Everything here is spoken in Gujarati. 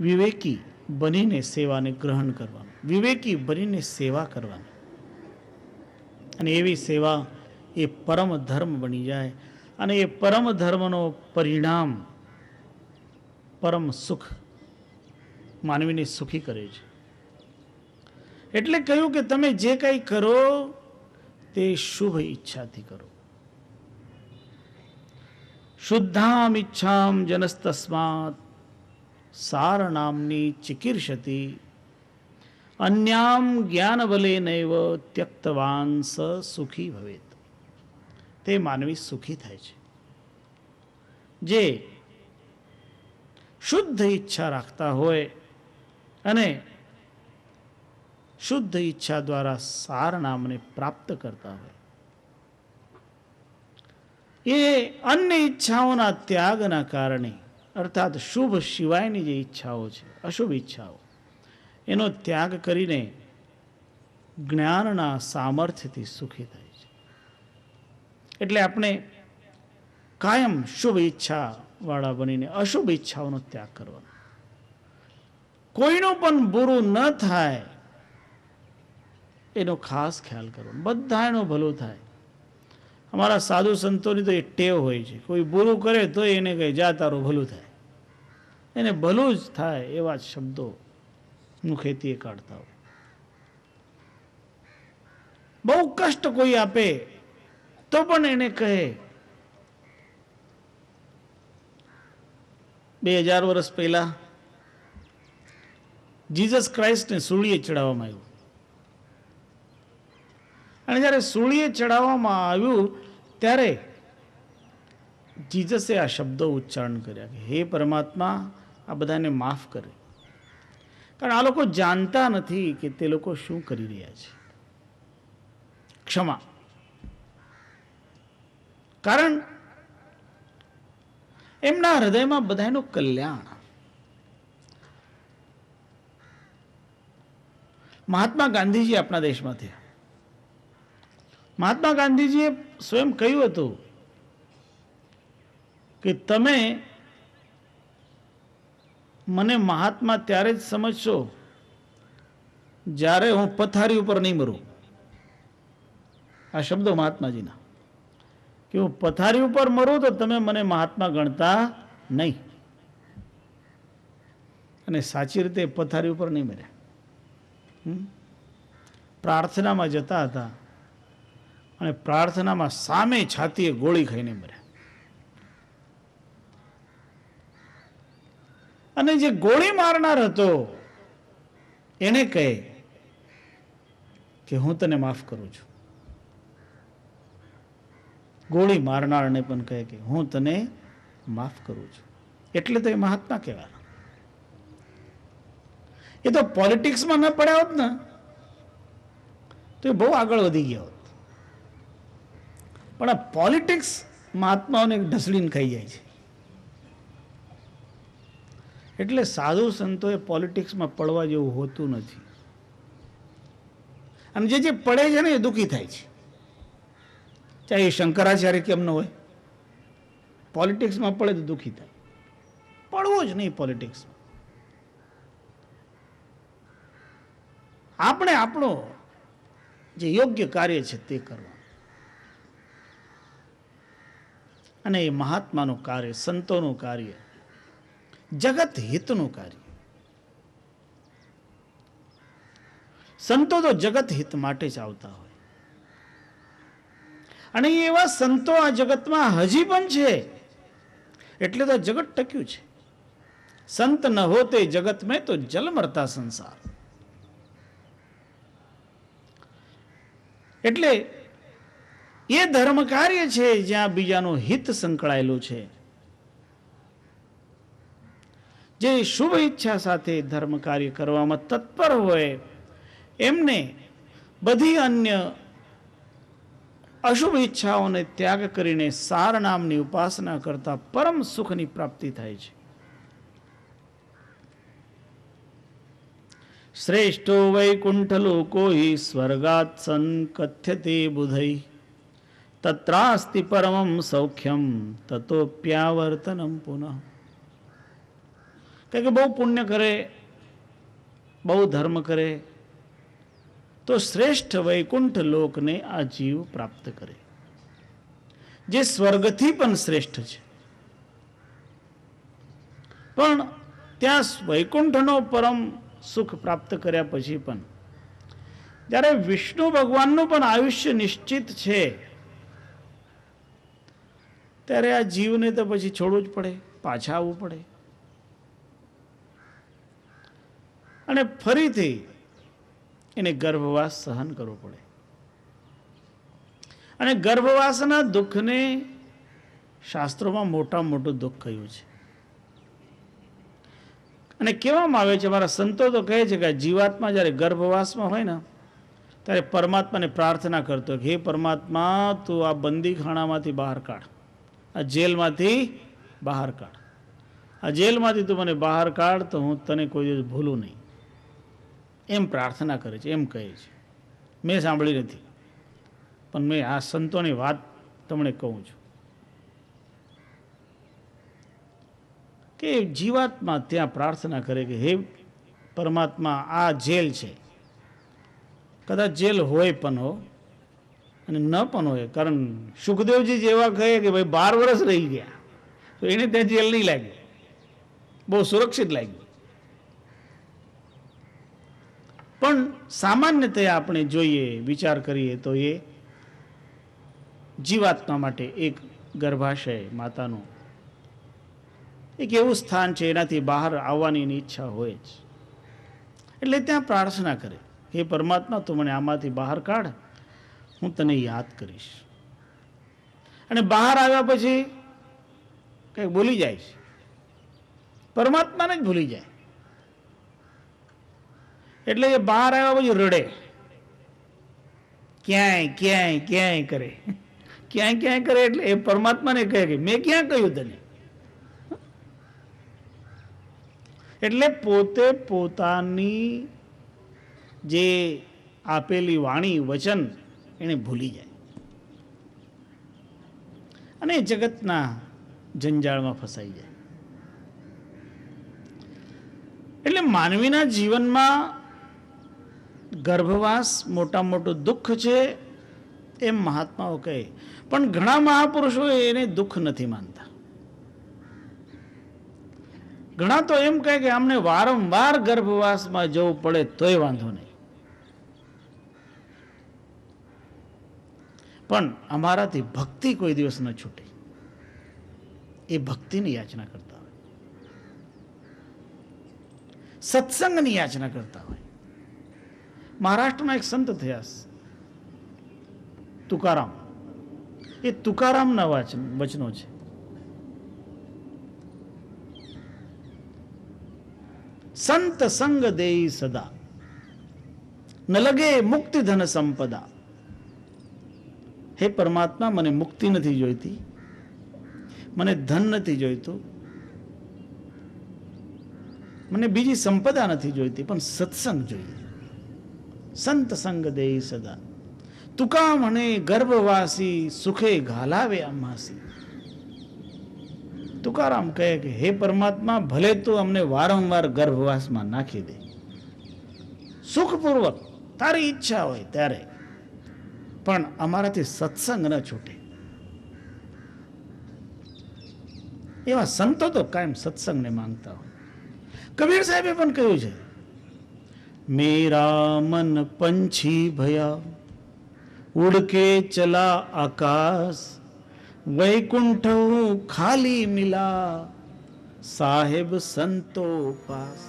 વિવેકી બનીને સેવાને ગ્રહણ કરવાનું, વિવેકી બનીને સેવા કરવાની, અને એવી સેવા એ પરમ ધર્મ બની જાય, અને એ પરમ ધર્મનો પરિણામ પરમ સુખ, માનવીને સુખી કરે છે. એટલે કહ્યું કે તમે જે કંઈ કરો તે શુભ ઈચ્છાથી કરો. શુદ્ધામ ઈચ્છામ જનસ્તસ્માત સાર નામની ચિકીર્ષતિ અન્યામ જ્ઞાન બલે નૈવ ત્યક્તવાન સ સુખી ભવેત. તે માનવી સુખી થાય છે જે શુદ્ધ ઈચ્છા રાખતા હોય અને શુદ્ધ ઈચ્છા દ્વારા સાર નામને પ્રાપ્ત કરતા હોય. એ અન્ય ઈચ્છાઓના ત્યાગના કારણે, અર્થાત શુભ સિવાયની જે ઈચ્છાઓ છે, અશુભ ઈચ્છાઓ, એનો ત્યાગ કરીને જ્ઞાનના સામર્થ્યથી સુખી થાય છે. એટલે આપણે કાયમ શુભ ઈચ્છા વાળા બનીને અશુભ ઈચ્છાઓનો ત્યાગ કરવાનો. કોઈનું પણ બુરું ન થાય એનો ખાસ ખ્યાલ કરવાનો, બધા એનું ભલું થાય. અમારા સાધુ સંતોની તો એ ટેવ હોય છે, કોઈ બુરું કરે તો એને કહે જા તારું ભલું થાય, એને ભલું જ થાય એવા શબ્દો મુખેથી કાઢતા હોય. બહુ કષ્ટ કોઈ આપે તો પણ એને કહે 2000 વર્ષ પહેલા જીસસ ક્રાઇસ્ટને સૂળીએ ચડાવવામાં આવ્યું, અને જ્યારે સૂળીએ ચડાવવામાં આવ્યું ત્યારે જીસસે આ શબ્દો ઉચ્ચારણ કર્યા કે હે પરમાત્મા, આ બધાને માફ કરે. કારણ આ લોકો જાણતા નથી કે તે લોકો શું કરી રહ્યા છે. ક્ષમા. કારણ એમના હૃદયમાં બધાનું કલ્યાણ. મહાત્મા ગાંધીજી આપણા દેશમાં થયા. મહાત્મા ગાંધીજીએ સ્વયં કહ્યું હતું કે તમે મને મહાત્મા ત્યારે જ સમજશો જ્યારે હું પથારી ઉપર નહીં મરું. આ શબ્દો મહાત્માજીના, કે હું પથારી ઉપર મરું તો તમે મને મહાત્મા ગણતા નહીં. અને સાચી રીતે પથારી ઉપર નહીં મર્યા. પ્રાર્થનામાં જતા હતા અને પ્રાર્થનામાં સામે છાતીએ ગોળી ખાઈને મર્યા. અને જે ગોળી મારનાર હતો એને કહે કે હું તને માફ કરું છું. ગોળી મારનારને પણ કહે કે હું તને માફ કરું છું. એટલે તો એ મહાત્મા કહેવાય. એ તો પોલિટિક્સમાં ન પડ્યા હોત ને તો એ બહુ આગળ વધી ગયા હોત. પણ આ પોલિટિક્સ મહાત્માઓને ઢસડીને ખાઈ જાય છે. એટલે સાધુ સંતોએ પોલિટિક્સમાં પડવા જેવું હોતું નથી. અને જે પડે છે ને એ દુઃખી થાય છે. ચાહે એ શંકરાચાર્ય કેમ ન હોય, પોલિટિક્સમાં પડે તો દુઃખી થાય. પડવું જ નહીં પોલિટિક્સમાં. આપણે આપણો જે યોગ્ય કાર્ય છે તે કરવાનું. અને એ મહાત્માનું કાર્ય, સંતોનું કાર્ય, જગત હિતનું કાર્ય. સંતો તો જગત હિત માટે જ આવતા હોય. અને એવા સંતો આ જગતમાં હજી પણ છે, એટલે તો જગત ટક્યું છે. સંત ન હોતે જગત મેં તો જલ મરતા સંસાર. એટલે એ ધર્મ કાર્ય છે જ્યાં બીજાનું હિત સંકળાયેલું છે. જે શુભ ઈચ્છા સાથે ધર્મ કાર્ય કરવામાં તત્પર હોય એમને બધી અન્ય અશુભ ઈચ્છાઓને ત્યાગ કરીને સાર નામની ઉપાસના કરતા પરમ સુખની પ્રાપ્તિ થાય છે. શ્રેષ્ઠો વૈકુંઠ લોકો હિ સ્વર્ગાત સંકથ્યતે બુધૈ તત્રાસ્તિ પરમં સૌખ્યમ તતોપ્યાવર્તનમ પુનઃ. કે બહુ પુણ્ય કરે, બહુ ધર્મ કરે તો શ્રેષ્ઠ વૈકુંઠ લોકને આ જીવ પ્રાપ્ત કરે, જે સ્વર્ગથી પણ શ્રેષ્ઠ છે. પણ ત્યાં વૈકુંઠનો પરમ સુખ પ્રાપ્ત કર્યા પછી પણ જ્યારે વિષ્ણુ ભગવાનનું પણ આયુષ્ય નિશ્ચિત છે, ત્યારે આ જીવને તો પછી છોડવું જ પડે, પાછા આવવું પડે અને ફરીથી એને ગર્ભવાસ સહન કરવો પડે. અને ગર્ભવાસના દુઃખને શાસ્ત્રોમાં મોટામાં મોટું દુઃખ કહ્યું છે. અને કહેવામાં આવે છે, મારા સંતો તો કહે છે કે જીવાત્મા જ્યારે ગર્ભવાસમાં હોય ને ત્યારે પરમાત્માને પ્રાર્થના કરતો કે હે પરમાત્મા, તું આ બંદીખાણામાંથી બહાર કાઢ, આ જેલમાંથી બહાર કાઢ, આ જેલમાંથી તું મને બહાર કાઢ તો હું તને કોઈ દિવસ ભૂલું નહીં, એમ પ્રાર્થના કરે છે, એમ કહે છે. મેં સાંભળી નથી, પણ મેં આ સંતોની વાત તમને કહું છું કે જીવાત્મા ત્યાં પ્રાર્થના કરે કે હે પરમાત્મા, આ જેલ છે, કદાચ જેલ હોય પણ હો અને ન પણ હોય, કારણ સુખદેવજી જેવા કહે કે ભાઈ 12 વર્ષ રહી ગયા તો એને ત્યાં જેલ નહીં લાગ્યું, બહુ સુરક્ષિત લાગ્યું. પણ સામાન્યતઃ આપણે જોઈએ, વિચાર કરીએ તો એ જીવાત્મા માટે એક ગર્ભાશય માતાનું એક એવું સ્થાન છે, એનાથી બહાર આવવાની એની ઈચ્છા હોય જ. એટલે ત્યાં પ્રાર્થના કરે, હે પરમાત્મા, તું મને આમાંથી બહાર કાઢ, હું તને યાદ કરીશ. અને બહાર આવ્યા પછી કંઈક ભૂલી જાય છે, પરમાત્માને જ ભૂલી જાય. એટલે એ બહાર આવ્યા પછી રડે, ક્યાંય ક્યાંય ક્યાંય કરે, ક્યાંય ક્યાંય કરે. એટલે એ પરમાત્માને કહે કે મેં ક્યાં કહ્યું તને? એટલે પોતે પોતાની જે આપેલી વાણી વચન એને ભૂલી જાય અને જગતના જંજાળમાં ફસાઈ જાય. એટલે માનવીના જીવનમાં ગર્ભવાસ મોટામાં મોટું દુઃખ છે એમ મહાત્માઓ કહે, પણ ઘણા મહાપુરુષો એને દુઃખ નથી માનતા. ઘણા તો એમ કહે કે અમને વારંવાર ગર્ભવાસમાં જવું પડે તોય વાંધો નહીં, પણ અમારાથી ભક્તિ કોઈ દિવસ ન છૂટે, એ ભક્તિની યાચના કરતા હોય, સત્સંગની યાચના કરતા હોય. મહારાષ્ટ્રમાં એક સંત થયા તુકારામ, એ તુકારામના વચનો છે. સંત સંગ દેઈ સદા, ન લગે મુક્તિ ધન સંપદા. હે પરમાત્મા, મને મુક્તિ નથી જોઈતી, મને ધન નથી જોઈતું, મને બીજી સંપદા નથી જોઈતી, પણ સત્સંગ જોઈએ. સંત સંગ દેઈ સદા, તુકા મને ગર્ભવાસી, સુખે ઘાલાવે અમાસી. તુકારામ કહે કે હે પરમાત્મા, ભલે તું અમને વારંવાર ગર્ભવાસમાં નાખી દે, સુખપૂર્વક તારી ઈચ્છા હોય ત્યારે, પણ અમારાથી સત્સંગ ન છૂટે. એવા સંતો તો કાયમ સત્સંગને માંગતા હોય. કબીર સાહેબે પણ કહ્યું છે, મેરા મન પંછી ભયા, ઉડ કે ચલા આકાશ, વૈકુંઠ ખાલી મિલા, સાહેબ સંતો પાસ.